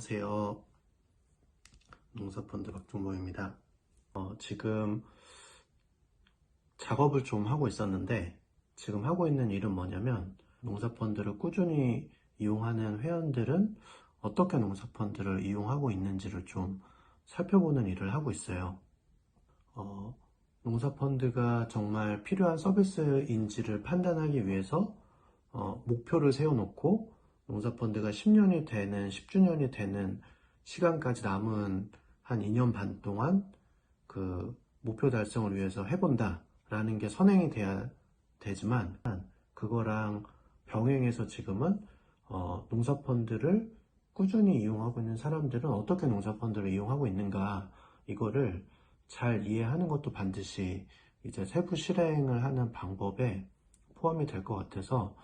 안녕하세요. 농사펀드 박종범입니다. 지금 작업을 좀 하고 있었는데, 지금 하고 있는 일은 뭐냐면, 농사펀드를 꾸준히 이용하는 회원들은 어떻게 농사펀드를 이용하고 있는지를 좀 살펴보는 일을 하고 있어요. 농사펀드가 정말 필요한 서비스인지를 판단하기 위해서 목표를 세워놓고 농사펀드가 10년이 되는, 10주년이 되는 시간까지 남은 한 2년 반 동안 그 목표 달성을 위해서 해본다라는 게 선행이 돼야 되지만, 그거랑 병행해서 지금은 농사펀드를 꾸준히 이용하고 있는 사람들은 어떻게 농사펀드를 이용하고 있는가, 이거를 잘 이해하는 것도 반드시 이제 세부 실행을 하는 방법에 포함이 될 것 같아서,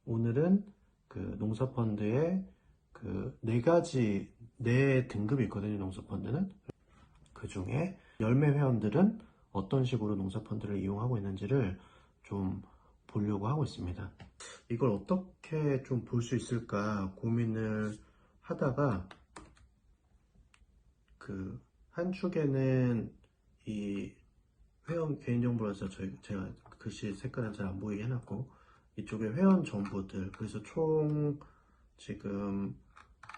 오늘은 그 농사펀드의 그 네 등급이 있거든요. 농사펀드는 그 중에 열매 회원들은 어떤 식으로 농사펀드를 이용하고 있는지를 좀 보려고 하고 있습니다. 이걸 어떻게 좀 볼 수 있을까 고민을 하다가, 그 한 축에는 이 회원 개인정보라서 제가 글씨 색깔은 잘 안 보이게 해놨고, 이쪽에 회원 정보들, 그래서 총 지금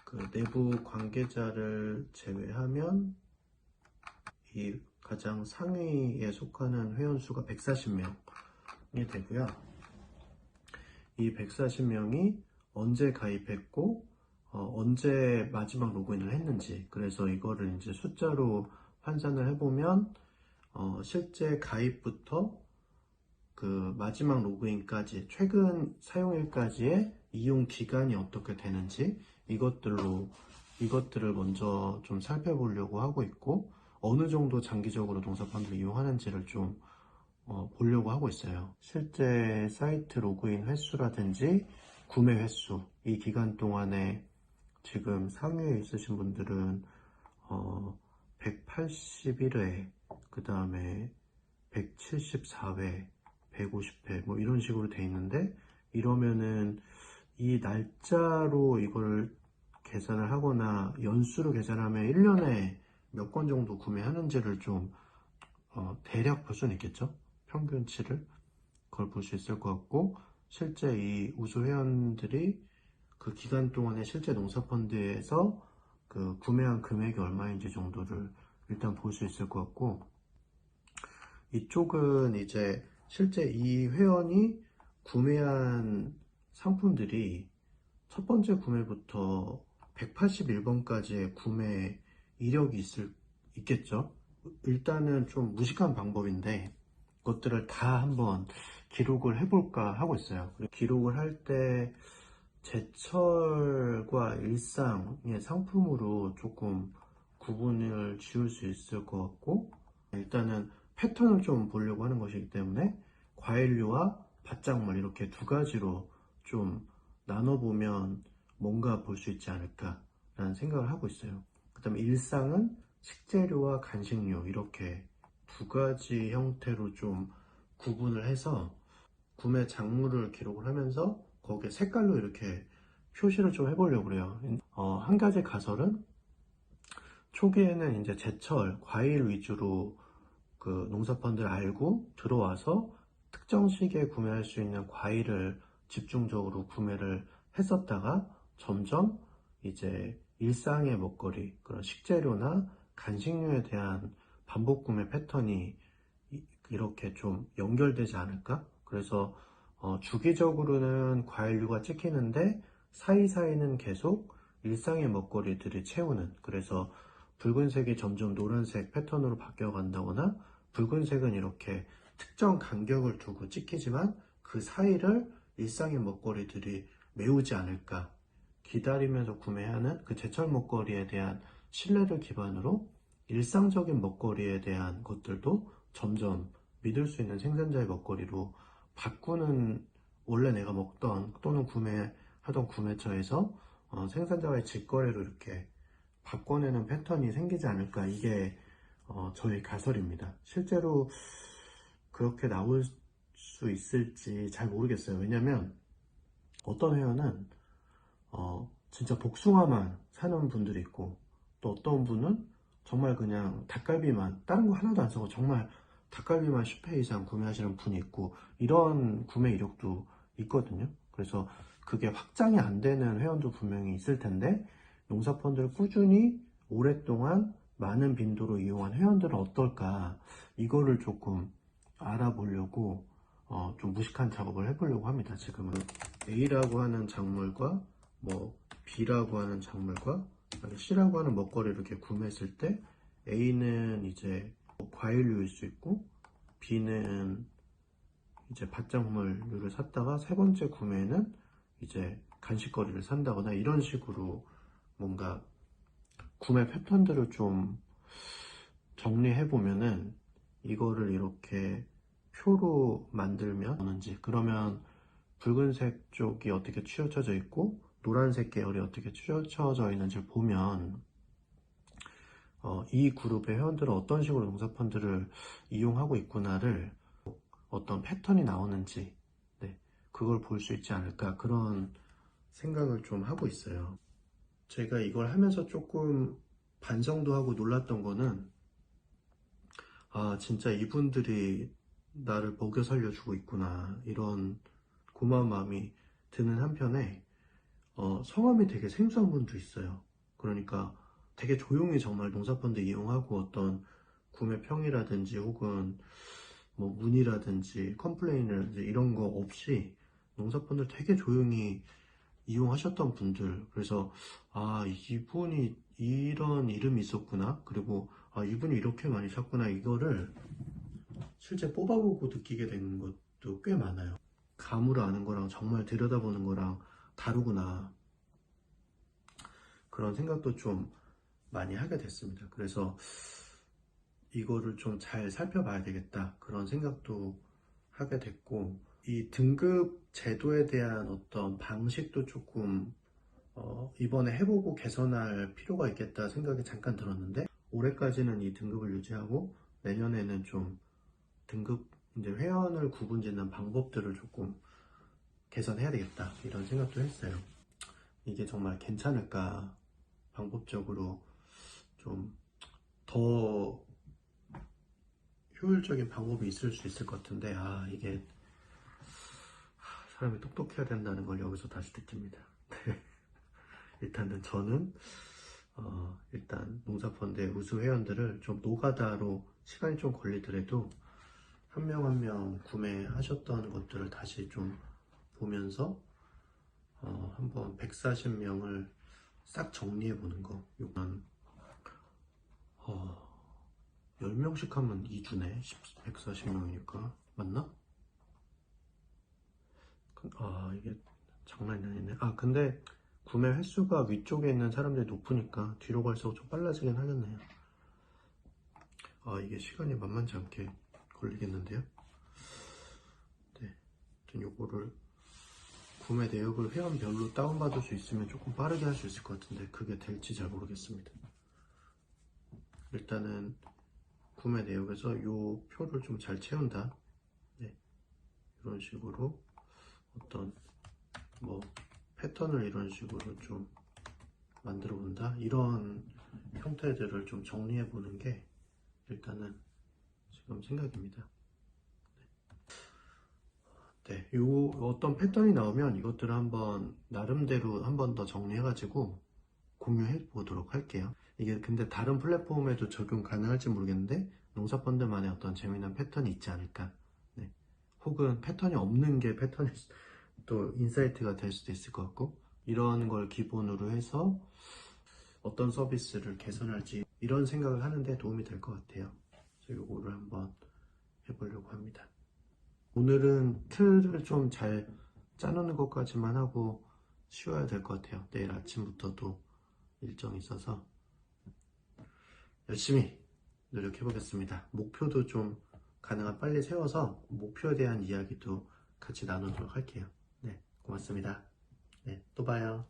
그 내부 관계자를 제외하면 이 가장 상위에 속하는 회원 수가 140명이 되고요. 이 140명이 언제 가입했고 언제 마지막 로그인을 했는지, 그래서 이거를 이제 숫자로 환산을 해보면 실제 가입부터 그 마지막 로그인까지, 최근 사용일까지의 이용 기간이 어떻게 되는지, 이것들을 먼저 좀 살펴보려고 하고 있고, 어느 정도 장기적으로 농사펀드를 이용하는지를 좀 보려고 하고 있어요. 실제 사이트 로그인 횟수라든지 구매 횟수, 이 기간 동안에 지금 상위에 있으신 분들은 181회, 그 다음에 174회, 150회 뭐 이런 식으로 돼 있는데, 이러면은 이 날짜로 이걸 계산을 하거나 연수로 계산하면 1년에 몇 건 정도 구매하는지를 좀 대략 볼 수는 있겠죠. 평균치를 그걸 볼 수 있을 것 같고, 실제 이 우수 회원들이 그 기간 동안에 실제 농사펀드에서 그 구매한 금액이 얼마인지 정도를 일단 볼 수 있을 것 같고, 이쪽은 이제 실제 이 회원이 구매한 상품들이 첫 번째 구매부터 181번까지의 구매 이력이 있겠죠. 일단은 좀 무식한 방법인데, 그것들을 다 한번 기록을 해볼까 하고 있어요. 기록을 할 때 제철과 일상의 상품으로 조금 구분을 지을 수 있을 것 같고, 일단은 패턴을 좀 보려고 하는 것이기 때문에 과일류와 밭작물, 이렇게 두 가지로 좀 나눠보면 뭔가 볼 수 있지 않을까라는 생각을 하고 있어요. 그 다음에 일상은 식재료와 간식류, 이렇게 두 가지 형태로 좀 구분을 해서 구매 작물을 기록을 하면서 거기에 색깔로 이렇게 표시를 좀 해보려고 그래요. 한 가지 가설은, 초기에는 이제 제철 과일 위주로 그 농사펀드를 알고 들어와서 특정 시기에 구매할 수 있는 과일을 집중적으로 구매를 했었다가, 점점 이제 일상의 먹거리, 그런 식재료나 간식류에 대한 반복 구매 패턴이 이렇게 좀 연결되지 않을까? 그래서 주기적으로는 과일류가 찍히는데 사이사이는 계속 일상의 먹거리들이 채우는, 그래서 붉은색이 점점 노란색 패턴으로 바뀌어 간다거나, 붉은색은 이렇게 특정 간격을 두고 찍히지만 그 사이를 일상의 먹거리들이 메우지 않을까, 기다리면서 구매하는 그 제철 먹거리에 대한 신뢰를 기반으로 일상적인 먹거리에 대한 것들도 점점 믿을 수 있는 생산자의 먹거리로 바꾸는, 원래 내가 먹던 또는 구매하던 구매처에서 생산자와의 직거래로 이렇게 바꿔내는 패턴이 생기지 않을까, 이게 저의 가설입니다. 실제로 그렇게 나올 수 있을지 잘 모르겠어요. 왜냐면 어떤 회원은 진짜 복숭아만 사는 분들이 있고, 또 어떤 분은 정말 그냥 닭갈비만, 다른 거 하나도 안 사고 정말 닭갈비만 10회 이상 구매하시는 분이 있고, 이런 구매 이력도 있거든요. 그래서 그게 확장이 안 되는 회원도 분명히 있을 텐데, 농사펀드를 꾸준히 오랫동안 많은 빈도로 이용한 회원들은 어떨까, 이거를 조금 알아보려고 좀 무식한 작업을 해보려고 합니다. 지금은 A라고 하는 작물과 뭐 B라고 하는 작물과 C라고 하는 먹거리를 이렇게 구매했을 때, A는 이제 과일류일 수 있고, B는 이제 밭작물류를 샀다가 세 번째 구매는 이제 간식거리를 산다거나, 이런 식으로 뭔가 구매 패턴들을 좀 정리해 보면은, 이거를 이렇게 표로 만들면 오는지, 그러면 붉은색 쪽이 어떻게 치우쳐져 있고 노란색 계열이 어떻게 치우쳐져 있는지를 보면 이 그룹의 회원들은 어떤 식으로 농사펀드를 이용하고 있구나를, 어떤 패턴이 나오는지, 네, 그걸 볼 수 있지 않을까, 그런 생각을 좀 하고 있어요. 제가 이걸 하면서 조금 반성도 하고 놀랐던 거는, 진짜 이분들이 나를 먹여 살려주고 있구나, 이런 고마운 마음이 드는 한편에, 성함이 되게 생소한 분도 있어요. 그러니까 되게 조용히 정말 농사펀드 이용하고 어떤 구매 평이라든지 혹은 뭐 문의라든지 컴플레인이라든지 이런 거 없이 농사펀드를 되게 조용히 이용하셨던 분들. 그래서 이분이 이런 이름이 있었구나, 그리고 이분이 이렇게 많이 샀구나, 이거를 실제 뽑아보고 느끼게 된 것도 꽤 많아요. 감으로 아는 거랑 정말 들여다보는 거랑 다르구나, 그런 생각도 좀 많이 하게 됐습니다. 그래서 이거를 좀 잘 살펴봐야 되겠다, 그런 생각도 하게 됐고, 이 등급 제도에 대한 어떤 방식도 조금 이번에 해보고 개선할 필요가 있겠다 생각이 잠깐 들었는데, 올해까지는 이 등급을 유지하고 내년에는 좀 등급, 이제 회원을 구분짓는 방법들을 조금 개선해야 되겠다, 이런 생각도 했어요. 이게 정말 괜찮을까, 방법적으로 좀 더 효율적인 방법이 있을 수 있을 것 같은데, 이게 사람이 똑똑해야 된다는 걸 여기서 다시 느낍니다. 일단은 저는 일단 농사펀드의 우수 회원들을 좀 노가다로 시간이 좀 걸리더라도 한 명 한 명 구매하셨던 것들을 다시 좀 보면서 한번 140명을 싹 정리해 보는 거. 요건 10명씩 하면 2주네. 140명이니까 맞나? 이게 장난이 아니네. 근데 구매 횟수가 위쪽에 있는 사람들이 높으니까 뒤로 갈수록 좀 빨라지긴 하겠네요. 이게 시간이 만만치 않게 걸리겠는데요. 네, 요거를 구매 내역을 회원별로 다운받을 수 있으면 조금 빠르게 할 수 있을 것 같은데, 그게 될지 잘 모르겠습니다. 일단은 구매 내역에서 요 표를 좀 잘 채운다, 네, 이런 식으로 어떤 뭐 패턴을 이런 식으로 좀 만들어 본다, 이런 형태들을 좀 정리해 보는 게 일단은 지금 생각입니다. 네, 요 어떤 패턴이 나오면 이것들을 한번 나름대로 한번 더 정리해가지고 공유해 보도록 할게요. 이게 근데 다른 플랫폼에도 적용 가능할지 모르겠는데, 농사펀드만의 어떤 재미난 패턴이 있지 않을까. 네. 혹은 패턴이 없는 게 패턴이 또 인사이트가 될 수도 있을 것 같고, 이런 걸 기본으로 해서 어떤 서비스를 개선할지, 이런 생각을 하는데 도움이 될 것 같아요. 그래서 요거를 한번 해보려고 합니다. 오늘은 틀을 좀 잘 짜놓는 것까지만 하고 쉬어야 될 것 같아요. 내일 아침부터도 일정이 있어서 열심히 노력해 보겠습니다. 목표도 좀 가능한 빨리 세워서 목표에 대한 이야기도 같이 나누도록 할게요. 네, 고맙습니다. 네, 또 봐요.